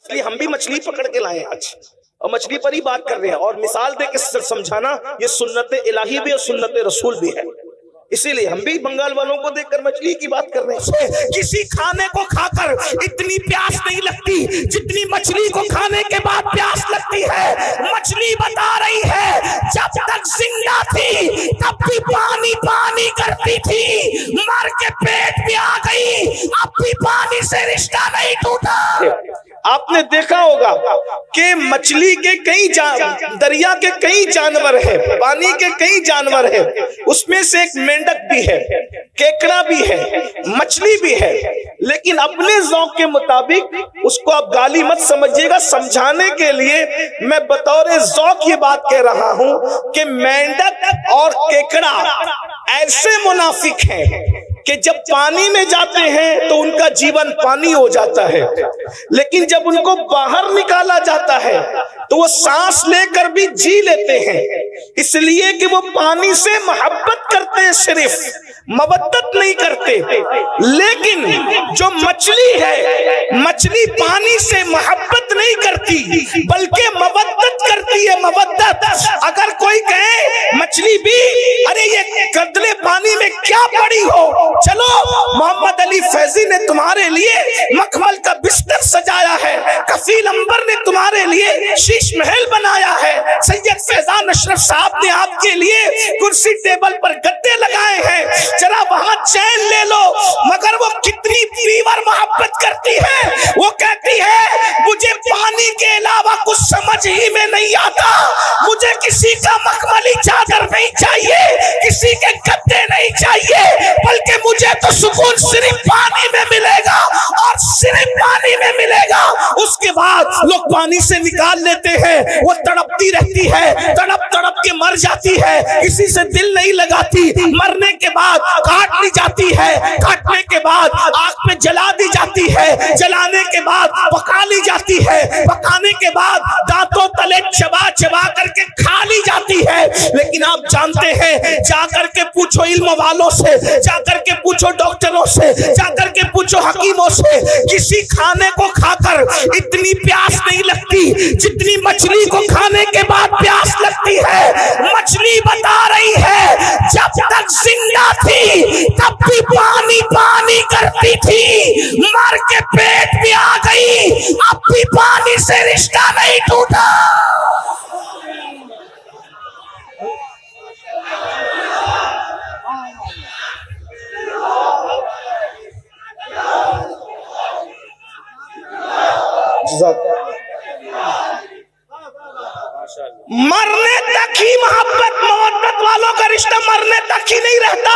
اس لیے ہم بھی مچھلی پکڑ کے لائے آج اور مچھلی پر ہی بات کر رہے ہیں، اور مثال دے کے سمجھانا یہ سنت الہی بھی اور سنت رسول بھی ہے، اسی لیے ہم بھی بنگال والوں کو دیکھ کر مچھلی کی بات کر رہے ہیں۔ کسی کھانے کو کھا کر اتنی پیاس نہیں لگتی جتنی مچھلی کو کھانے کے بعد پیاس لگتی ہے۔ مچھلی بتا رہی ہے جب تک زندہ تھی تب بھی پانی پانی کرتی تھی، مر کے پیٹ بھی آ گئی اب بھی پانی سے رشتہ نہیں ٹوٹا۔ آپ نے دیکھا ہوگا کہ مچھلی کے کئی دریا کے کئی جانور ہیں، پانی کے کئی جانور ہیں، اس میں سے ایک مینڈک بھی ہے، کیکڑا بھی ہے، مچھلی بھی ہے، لیکن اپنے ذوق کے مطابق اس کو آپ گالی مت سمجھیے گا، سمجھانے کے لیے میں بطور ذوق یہ بات کہہ رہا ہوں کہ مینڈک اور کیکڑا ایسے منافق ہیں کہ جب پانی میں جاتے ہیں تو ان کا جیون پانی ہو جاتا ہے، لیکن جب ان کو باہر نکالا جاتا ہے تو وہ سانس لے کر بھی جی لیتے ہیں، اس لیے کہ وہ پانی سے محبت کرتے ہیں، صرف مودت نہیں کرتے۔ لیکن جو مچھلی ہے، مچھلی پانی سے محبت نہیں کرتی بلکہ مودت کرتی ہے، مودت۔ اگر کوئی کہے مچھلی بھی ارے یہ گدلے پانی میں کیا پڑی ہو، چلو محمد علی فیضی نے تمہارے لیے مخمل کا بستر سجایا ہے، کفیل عنبر نے تمہارے لیے شیش محل بنایا ہے، سید فیضان اشرف صاحب نے آپ کے لیے کرسی ٹیبل پر گدے لگائے ہیں، ذرا وہاں چین لے لو۔ مگر وہ کتنی پیور محبت کرتی ہے، وہ کہتی ہے مجھے پانی کے علاوہ کچھ سمجھ ہی میں نہیں آتا، مجھے کسی کا مخملی چادر نہیں چاہیے، کسی کے گدے نہیں چاہیے، بلکہ مجھے تو سکون صرف پانی میں ملے گا اور صرف پانی میں ملے گا۔ اس کے بعد لوگ پانی سے نکال لیتے ہیں، وہ تڑپتی رہتی ہے، تڑپ تڑپ کے مر جاتی ہے، کسی سے دل نہیں لگاتی، مرنے کے بعد کاٹ لی جاتی ہے، کاٹنے کے بعد آگ میں جلا دی جاتی ہے، جلانے کے بعد پکا لی جاتی ہے، پکانے کے بعد دانتوں تلے چبا چبا کر کے کھا لی جاتی ہے۔ لیکن آپ جانتے ہیں، جا کر کے پوچھو علم والوں سے، جا کر کے پوچھو ڈاکٹروں سے، جا کر کے پوچھو حکیموں سے، کسی کھانے کو کھا کر اتنی پیاس نہیں لگتی جتنی مچھلی کو کھانے کے بعد پیاس لگتی ہے۔ مچھلی بتا رہی ہے جب تک زندہ تھی تب بھی پانی پانی کرتی تھی، مر کے پیٹ بھی آ گئی اب بھی پانی سے رشتہ نہیں ٹوٹا۔ مرنے تک ہی محبت مودت والوں کا رشتہ مرنے تک ہی نہیں رہتا،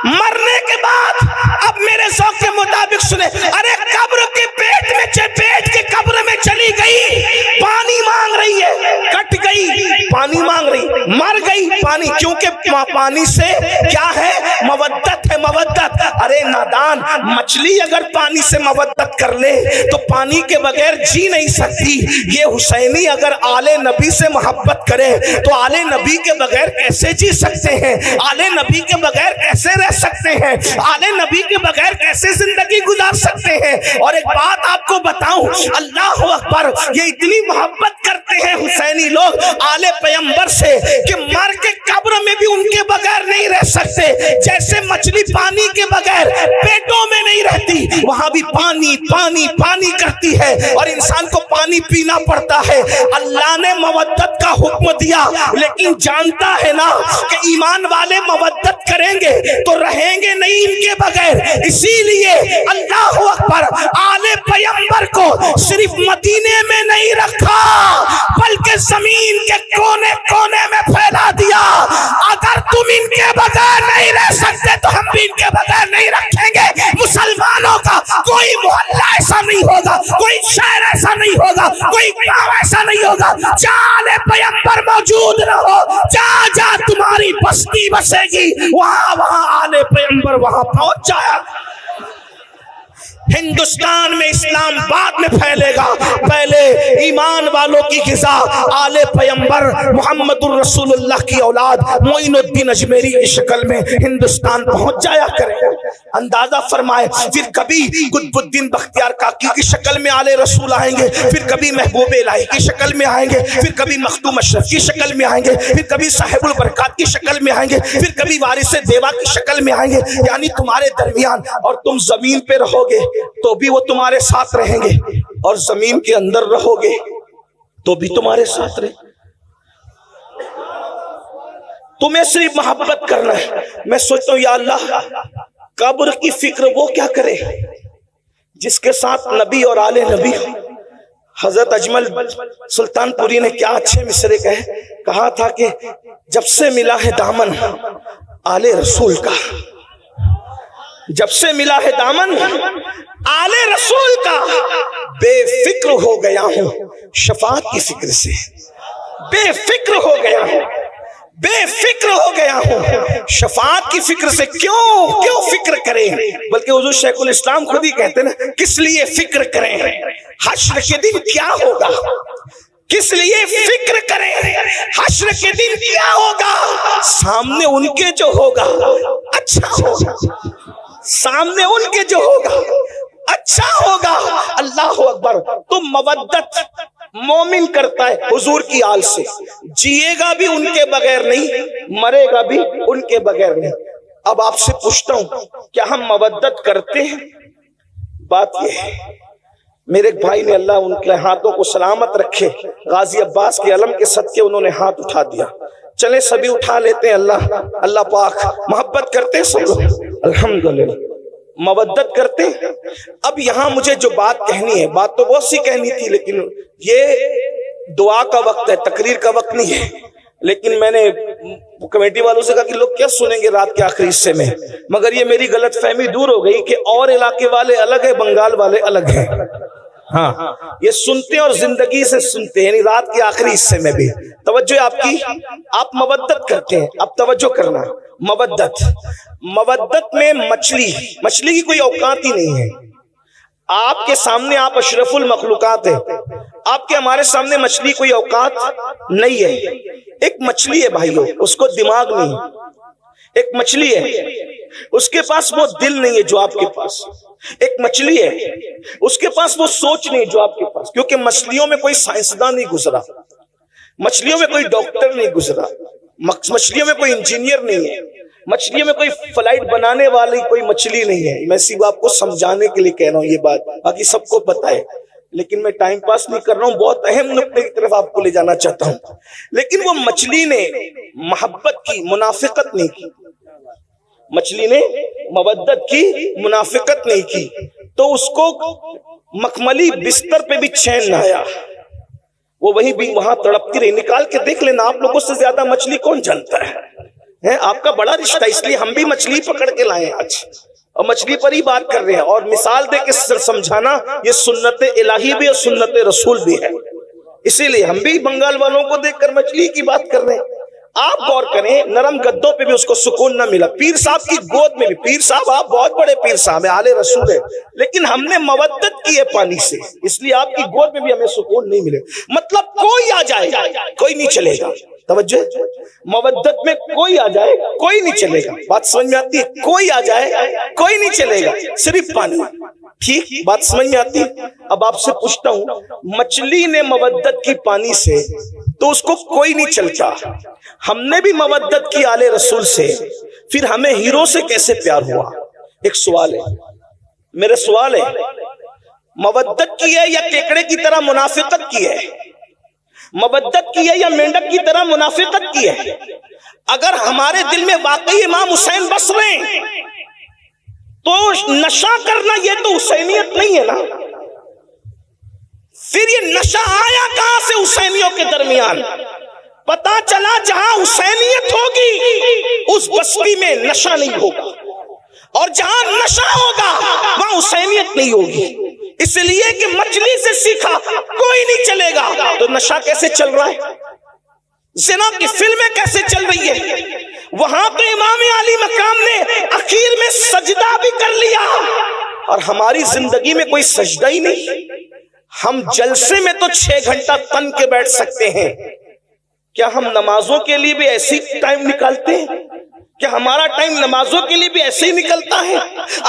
مرنے کے بعد اب میرے ذوق کے مطابق سنیں، ارے قبر کے پیٹ کے قبر میں چلی گئی، پانی مانگ رہی ہے، کٹ گئی پانی مانگ رہی، مر گئی پانی، کیونکہ پانی سے کیا ہے؟ مودت ہے، مودت۔ ارے نادان، مچھلی اگر پانی سے مودت کر لے تو پانی کے بغیر جی نہیں سکتی، یہ حسینی اگر آل نبی سے محبت کرے تو آل نبی کے بغیر کیسے جی سکتے ہیں، آل نبی کے بغیر کیسے رہ سکتے ہیں، آل نبی کے بغیر کیسے زندگی گزار سکتے ہیں۔ اور ایک بات آپ کو بتاؤں، اللہ اکبر، یہ اتنی محبت کرتے ہیں حسینی لوگ آل پیغمبر سے کہ مر کے قبر میں بھی ان کے بغیر نہیں رہ سکتے، جیسے مچھلی پانی کے بغیر پیٹوں میں نہیں رہتی، وہاں بھی پانی پانی پانی کرتی ہے اور انسان کو پانی پینا پڑتا ہے۔ اللہ نے مودت کا حکم دیا، لیکن جانتا ہے نا کہ ایمان والے مودت کریں گے تو رہیں گے نہیں ان کے بغیر، اسی لیے اللہ اکبر، آل پیغمبر کو صرف مدینے میں نہیں رکھا بلکہ زمین کے کونے کونے میں پھیلا دیا۔ اگر تم ان کے بغیر نہیں رہ سکتے تو ہم بھی ان کے بغیر نہیں رکھیں گے۔ مسلمانوں کا کوئی محلہ ایسا نہیں ہوگا، کوئی شہر ایسا نہیں ہوگا، کوئی گاؤں ایسا نہیں ہوگا جہاں آل پیغمبر موجود نہ ہو، جہاں جہاں تمہاری بستی بسے گی وہاں وہاں آل پیغمبر وہاں پہنچ جائے۔ ہندوستان میں اسلام بعد میں پھیلے گا، پہلے ایمان والوں کی غذا آل پیغمبر محمد الرسول اللہ کی اولاد معین الدین اجمیری کی شکل میں ہندوستان پہنچ جایا کرے گا۔ اندازہ فرمائے. پھر کبھی قطب الدین بختیار کاکی کی شکل میں آلے رسول آئیں گے, پھر کبھی محبوب الہی کی شکل میں آئیں گے, پھر کبھی مخدوم اشرف کی شکل میں آئیں گے, پھر کبھی صاحب البرکات کی شکل میں آئیں گے, پھر کبھی وارث دیوا کی شکل میں آئیں گے. یعنی تمہارے درمیان, اور تم زمین پہ رہو گے تو بھی وہ تمہارے ساتھ رہیں گے, اور زمین کے اندر رہو گے تو بھی تمہارے ساتھ رہیں. تمہیں صرف محبت کرنا ہے. میں سوچتا ہوں یا اللہ قبر کی فکر وہ کیا کرے جس کے ساتھ نبی اور آل نبی. حضرت اجمل سلطان پوری نے کیا اچھے مصرے کہا تھا کہ جب سے ملا ہے دامن آل رسول کا, جب سے ملا ہے دامن آل رسول کا, بے فکر ہو گیا ہوں شفاعت کی فکر سے, بے فکر ہو گیا ہوں, بے فکر ہو گیا ہوں شفاعت کی فکر سے. کیوں فکر کریں, بلکہ حضور شیخ الاسلام خود ہی کہتے ہیں نا, کس لیے فکر کریں, حشر کے دن کیا ہوگا, کس لیے فکر کریں, حشر کے دن کیا ہوگا, سامنے ان کے جو ہوگا اچھا ہوگا, سامنے ان کے جو ہوگا اچھا ہوگا. اللہ اکبر. تو مودت مومن کرتا ہے حضور کی آل سے, جیے گا بھی ان کے بغیر نہیں, مرے گا بھی ان کے بغیر نہیں. اب آپ سے پوچھتا ہوں کیا ہم مودت کرتے ہیں؟ بات یہ ہے, میرے ایک بھائی نے, اللہ ان کے ہاتھوں کو سلامت رکھے, غازی عباس کے علم کے صدقے انہوں نے ہاتھ اٹھا دیا. چلے سبھی اٹھا لیتے ہیں. اللہ پاک محبت کرتے ہیں سب لوگ, الحمدللہ مودت کرتے ہیں. اب یہاں مجھے جو بات کہنی ہے, بات تو بہت سی کہنی تھی, لیکن یہ دعا کا وقت ہے, تقریر کا وقت نہیں ہے. لیکن میں نے کمیٹی والوں سے کہا کہ لوگ کیا سنیں گے رات کے آخری حصے میں, مگر یہ میری غلط فہمی دور ہو گئی کہ اور علاقے والے الگ ہیں, بنگال والے الگ ہیں. ہاں یہ سنتے ہیں اور زندگی سے سنتے ہیں, یعنی رات کے آخری حصے میں بھی. توجہ آپ کی, آپ مودت کرتے ہیں. اب توجہ کرنا, مودت میں مچھلی کی کوئی اوقات ہی نہیں ہے. آپ کے سامنے آپ اشرف المخلوقات ہیں, آپ کے ہمارے سامنے مچھلی کوئی اوقات نہیں ہے. ایک مچھلی ہے بھائیو, اس کو دماغ نہیں. ایک مچھلی ہے, اس کے پاس وہ دل نہیں ہے جو آپ کے پاس. ایک مچھلی ہے, اس کے پاس وہ سوچ نہیں جو آپ کے پاس. کیونکہ مچھلیوں میں کوئی سائنسداں نہیں گزرا, مچھلیوں میں کوئی ڈاکٹر نہیں گزرا, مچھلیوں میں کوئی انجینئر نہیں ہے, مچھلیوں میں کوئی فلائٹ بنانے والی کوئی مچھلی نہیں ہے. میں صرف آپ کو سمجھانے کے لیے کہہ رہا ہوں یہ بات, باقی سب کو پتا ہے, لیکن میں ٹائم پاس نہیں کر رہا ہوں, بہت اہم نقطے کی طرف آپ کو لے جانا چاہتا ہوں. لیکن وہ مچھلی نے محبت کی, منافقت نہیں کی. مچھلی نے مودت کی, منافقت نہیں کی, تو اس کو مخملی بستر پہ بھی چین نہ آیا, وہ وہیں بھی وہاں تڑپتی رہی. نکال کے دیکھ لینا, آپ لوگوں سے زیادہ مچھلی کون جانتا ہے, آپ کا بڑا رشتہ, اس لیے ہم بھی مچھلی پکڑ کے لائے آج, اور مچھلی پر ہی بات کر رہے ہیں. اور مثال دے کے سمجھانا, یہ سنت الہی بھی اور سنت رسول بھی ہے. اسی لیے ہم بھی بنگال والوں کو دیکھ کر مچھلی کی بات کر رہے ہیں. آپ غور کریں, نرم گدوں پہ بھی اس کو سکون نہ ملا, پیر صاحب کی گود میں بھی. پیر صاحب آپ بہت بڑے پیر صاحب ہیں, آلے رسول ہے, لیکن ہم نے مودت کی ہے پانی سے, اس لیے آپ کی گود میں بھی ہمیں سکون نہیں ملے. مطلب کوئی آ جائے کوئی نہیں چلے گا. توجہ, مودت میں کوئی آ جائے کوئی نہیں چلے گا. بات سمجھ میں آتی ہے, کوئی آ جائے کوئی نہیں چلے گا, صرف پانی. ٹھیک, بات سمجھ میں آتی ہے. اب آپ سے پوچھتا ہوں, مچھلی نے مودت کی پانی سے تو اس کو کوئی نہیں چلتا, ہم نے بھی مودت کی آل رسول سے, پھر ہمیں ہیرو سے کیسے پیار ہوا؟ ایک سوال ہے, میرے سوال ہے, مودت کی ہے یا کیکڑے کی طرح منافقت کی ہے؟ مودت کی ہے یا مینڈک کی طرح منافقت کی ہے؟ اگر ہمارے دل میں واقعی امام حسین بس رہے ہیں تو نشہ کرنا یہ تو حسینیت نہیں ہے نا. پھر یہ نشہ آیا کہاں سے حسینیوں کے درمیان؟ پتا چلا جہاں حسینیت ہوگی اس بستی میں نشہ نہیں ہوگا, اور جہاں نشہ ہوگا وہاں حسینیت نہیں ہوگی. اس لیے کہ مچھلی سے سیکھا کوئی نہیں چلے گا, تو نشہ کیسے چل رہا ہے؟ زنا کی فلمیں کیسے چل رہی ہے؟ وہاں تو امام علی مقام نے اخیر میں سجدہ بھی کر لیا, اور ہماری زندگی میں کوئی سجدہ ہی نہیں. ہم جلسے میں تو 6 گھنٹہ تن کے بیٹھ سکتے ہیں, کیا ہم نمازوں کے لیے بھی ایسی ٹائم نکالتے ہیں؟ کہ ہمارا ٹائم نمازوں کے لیے بھی ایسے ہی نکلتا ہے؟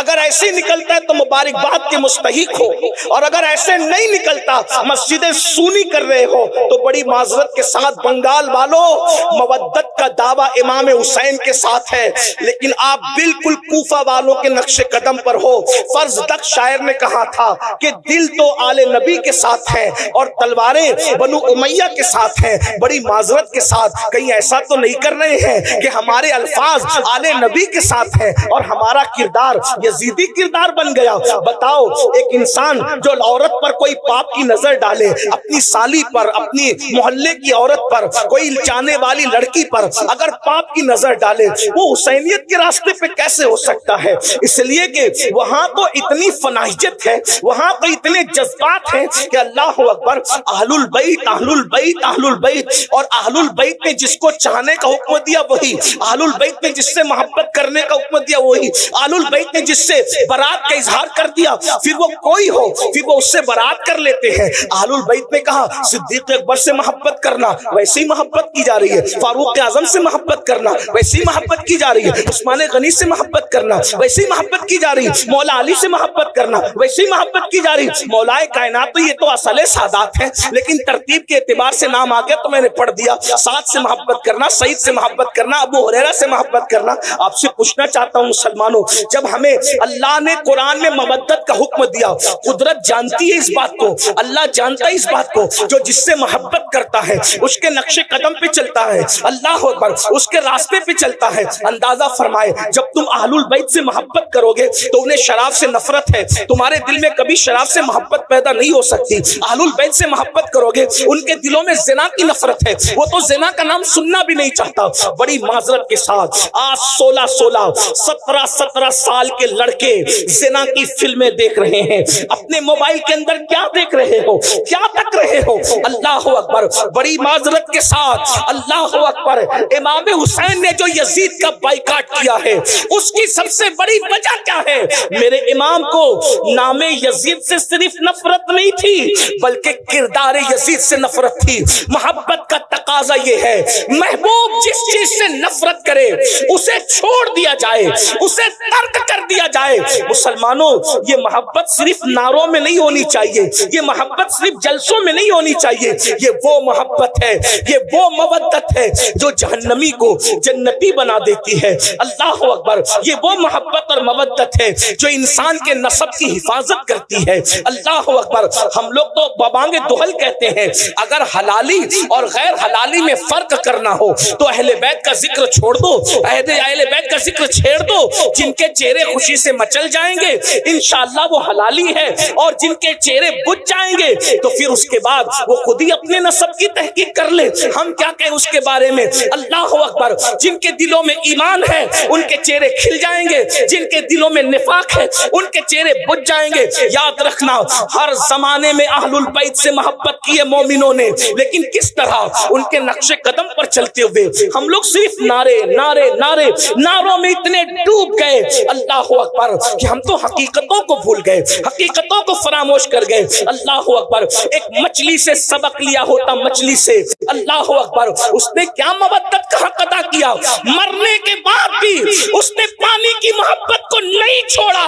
اگر ایسے ہی نکلتا ہے تو مبارکباد کے مستحق ہو، اور اگر ایسے نہیں نکلتا، مسجدیں سونی کر رہے ہو، تو بڑی معذرت کے ساتھ بنگال والوں، مودت کا دعویٰ امام حسین کے ساتھ ہے، لیکن آپ بالکل کوفہ والوں کے نقش قدم پر ہو۔ فرض دق شاعر نے کہا تھا کہ دل تو آل نبی کے ساتھ ہیں اور تلواریں بنو امیہ کے ساتھ ہیں۔ بڑی معذرت کے ساتھ کہیں ایسا تو نہیں کر رہے ہیں کہ ہمارے الفاظ آل نبی کے ساتھ ہے اور ہمارا کردار یزیدی کردار بن گیا؟ بتاؤ، ایک انسان جو عورت پر کوئی پاپ کی نظر ڈالے، اپنی سالی پر، اپنی محلے کی عورت پر، کوئی چاہنے والی لڑکی پر اگر پاپ کی نظر ڈالے، وہ حسینیت کے راستے پہ کیسے ہو سکتا ہے؟ اس لیے کہ وہاں تو اتنی فنائیت ہے، وہاں تو اتنے جذبات ہیں کہ اللہ اکبر، اہل البیت اہل البیت اہل البیت، اور اہل البیت نے جس کو چاہنے کا حکم دیا وہی، اہل البیت نے جس سے محبت کرنے کا حکم دیا وہی، اہل البیت نے جس سے برات کا اظہار کر دیا، پھر وہ کوئی ہو پھر وہ اس سے برات کر لیتے ہیں۔ اہل البیت نے کہا صدیق اکبر سے محبت کرنا، ویسی محبت کی جا رہی ہے، فاروق اعظم سے محبت کرنا، ویسی محبت کی جا رہی ہے، عثمان غنی سے محبت کرنا، ویسی محبت کی جا رہی ہے، مولا علی سے محبت کرنا، ویسی محبت کی جا رہی ہے۔ مولا کائنات تو یہ تو اصل سادات ہیں، لیکن ترتیب کے اعتبار سے نام آ گیا تو میں نے پڑھ دیا۔ سعد سے محبت کرنا، سعید سے محبت کرنا، ابو ہریرہ سے محبت کرنا۔ آپ سے پوچھنا چاہتا ہوں مسلمانوں، جب ہمیں اللہ نے قرآن میں مودت کا حکم دیا، قدرت جانتی ہے اس بات کو، اللہ جانتا ہے اس بات کو، جو جس سے محبت کرتا ہے اس کے نقش قدم پہ چلتا ہے، اللہ اکبر، اس کے راستے پہ چلتا ہے۔ اندازہ فرمائے، جب تم اہل البیت سے محبت کرو گے تو انہیں شراب سے نفرت ہے، تمہارے دل میں کبھی شراب سے محبت پیدا نہیں ہو سکتی۔ اہل البیت سے محبت کرو گے، ان کے دلوں میں زنا کی نفرت ہے، وہ تو زنا کا نام سننا بھی نہیں چاہتا۔ بڑی معذرت کے ساتھ آج 17 سال کے لڑکے زنا کی فلمیں دیکھ رہے ہیں، اپنے موبائل کے اندر کیا دیکھ رہے ہو، کیا تک رہے ہو؟ اللہ اکبر، بڑی معذرت کے ساتھ اللہ اکبر، امام حسین نے جو یزید کا بائیکاٹ کیا ہے اس کی سب سے بڑی وجہ کیا ہے؟ میرے امام کو نام یزید سے صرف نفرت نہیں تھی بلکہ کردار یزید سے نفرت تھی۔ محبت کا تقاضا یہ ہے، محبوب جس چیز سے نفرت کرے اسے چھوڑ دیا جائے، اسے ترک کر دیا جائے۔ مسلمانوں، یہ محبت صرف نعروں میں نہیں ہونی چاہیے، یہ محبت صرف جلسوں میں نہیں ہونی چاہیے، یہ وہ محبت ہے، یہ وہ مودت ہے جو جہنمی کو جنتی بنا دیتی ہے۔ اللہ اکبر، یہ وہ محبت اور مودت ہے جو انسان کے نسب کی حفاظت کرتی ہے۔ اللہ اکبر، ہم لوگ تو بابانگ دہل کہتے ہیں، اگر حلالی اور غیر حلالی میں فرق کرنا ہو تو اہل بیت کا ذکر چھوڑ دو، اہل بیت کا ذکر چھیڑ دو۔ جن کے چہرے خوشی سے مچل جائیں گے انشاءاللہ وہ حلالی ہے، اور جن کے چہرے بجھ جائیں گے تو پھر اس کے بعد وہ خود ہی اپنے نسب کی تحقیق کر لے، ہم کیا کہیں اس کے بارے میں۔ اللہ اکبر، جن کے دلوں میں ایمان ہے ان کے چہرے کھل جائیں گے، جن کے دلوں میں نفاق ہے ان کے چہرے بجھ جائیں گے۔ یاد رکھنا، ہر زمانے میں اہل البیت سے محبت کی ہے مومنوں نے، لیکن کس طرح؟ ان کے نقش قدم پر چلتے ہوئے۔ ہم لوگ صرف نعروں میں اتنے ڈوب گئے اللہ اکبر کہ ہم تو حقیقتوں کو بھول گئے، حقیقتوں کو فراموش کر گئے۔ اللہ اکبر، ایک مچھلی سے سبق لیا ہوتا، مچھلی سے، اللہ اکبر، اس نے کیا مودت کا حق ادا کیا، مرنے کے بعد بھی اس نے پانی کی محبت کو نہیں چھوڑا۔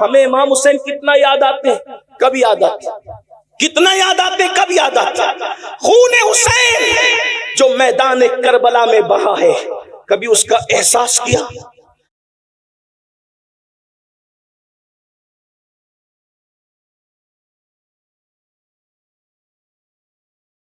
ہمیں امام حسین کتنا یاد آتے ہیں، کب یاد آتے ہیں، کتنا یاد آتے، کب یاد آتے۔ خون حسین جو میدان کربلا میں بہا ہے، کبھی اس کا احساس کیا؟